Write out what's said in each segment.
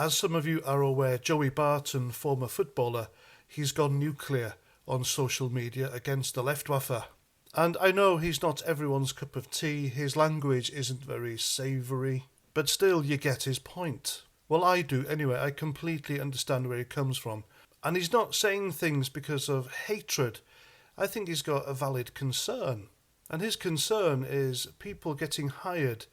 As some of you are aware, Joey Barton, former footballer, he's gone nuclear on social media against the Luftwaffe. And I know he's not everyone's cup of tea, his language isn't very savoury, but still you get his point. Well, I do anyway, I completely understand where he comes from. And he's not saying things because of hatred. I think he's got a valid concern. And his concern is people getting hired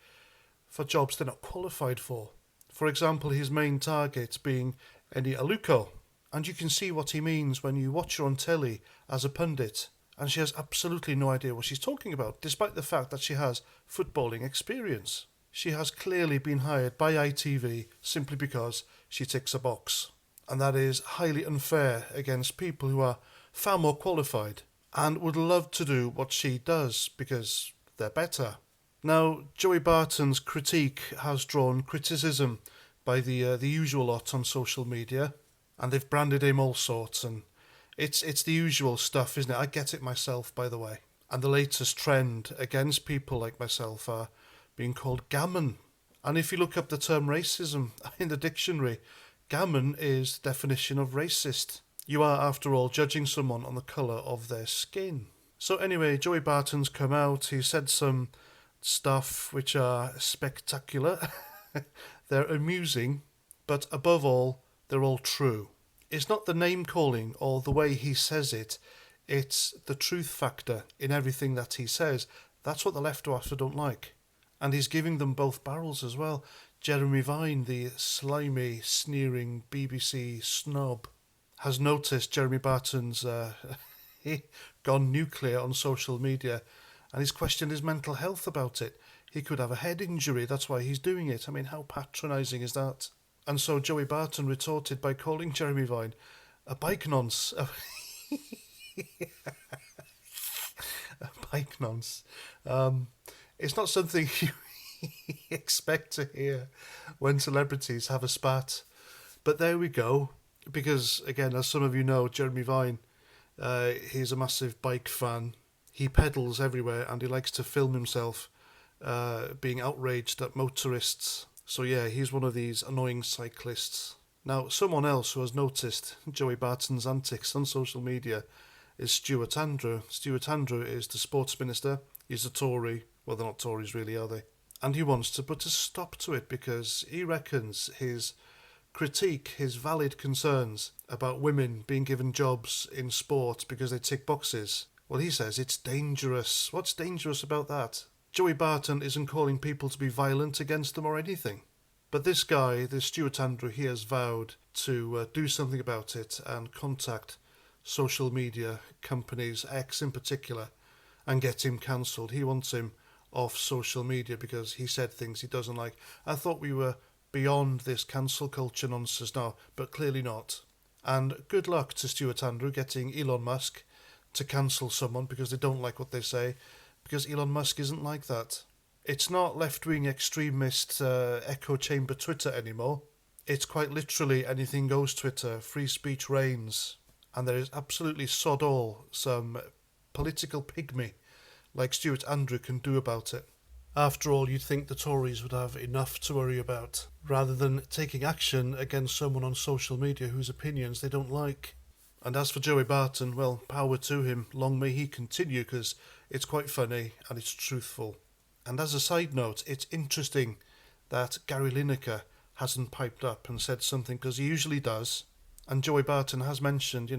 for jobs they're not qualified for. For example, his main target being Eni Aluko. And you can see what he means when you watch her on telly as a pundit. And she has absolutely no idea what she's talking about, despite the fact that she has footballing experience. She has clearly been hired by ITV simply because she ticks a box. And that is highly unfair against people who are far more qualified and would love to do what she does because they're better. Now, Joey Barton's critique has drawn criticism by the usual lot on social media, and they've branded him all sorts, and it's the usual stuff, isn't it? I get it myself, by the way. And the latest trend against people like myself are being called gammon. And if you look up the term racism in the dictionary, gammon is the definition of racist. You are, after all, judging someone on the colour of their skin. So anyway, Joey Barton's come out, he said some stuff which are spectacular. They're amusing, but above all, they're all true. It's not the name calling or the way he says it, it's the truth factor in everything that he says. That's what the Luftwaffe don't like. And he's giving them both barrels as well. Jeremy Vine, the slimy, sneering BBC snob, has noticed Jeremy Barton's gone nuclear on social media, and he's questioned his mental health about it. He could have a head injury, that's why he's doing it. I mean, how patronising is that? And so Joey Barton retorted by calling Jeremy Vine a bike nonce. A bike nonce. It's not something you expect to hear when celebrities have a spat. But there we go. Because, again, as some of you know, Jeremy Vine, he's a massive bike fan. He pedals everywhere and he likes to film himself being outraged at motorists. So yeah, he's one of these annoying cyclists. Now, someone else who has noticed Joey Barton's antics on social media is Stuart Andrew. Stuart Andrew is the sports minister. He's a Tory. Well, they're not Tories really, are they? And he wants to put a stop to it because he reckons his critique, his valid concerns about women being given jobs in sport because they tick boxes, well, he says it's dangerous. What's dangerous about that? Joey Barton isn't calling people to be violent against them or anything. But this guy, this Stuart Andrew, he has vowed to do something about it and contact social media companies, X in particular, and get him cancelled. He wants him off social media because he said things he doesn't like. I thought we were beyond this cancel culture nonsense now, but clearly not. And good luck to Stuart Andrew getting Elon Musk to cancel someone because they don't like what they say, because Elon Musk isn't like that. It's not left-wing extremist echo chamber Twitter anymore. It's quite literally anything goes Twitter, free speech reigns, and there is absolutely sod all some political pygmy like Stuart Andrew can do about it. After all, you'd think the Tories would have enough to worry about, rather than taking action against someone on social media whose opinions they don't like. And as for Joey Barton, well, power to him, long may he continue, because it's quite funny and it's truthful. And as a side note, it's interesting that Gary Lineker hasn't piped up and said something, because he usually does. And Joey Barton has mentioned,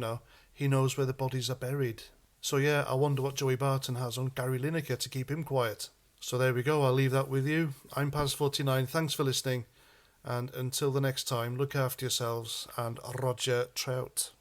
he knows where the bodies are buried. So yeah, I wonder what Joey Barton has on Gary Lineker to keep him quiet. So there we go, I'll leave that with you. I'm Paz49, thanks for listening. And until the next time, look after yourselves and Roger Trout.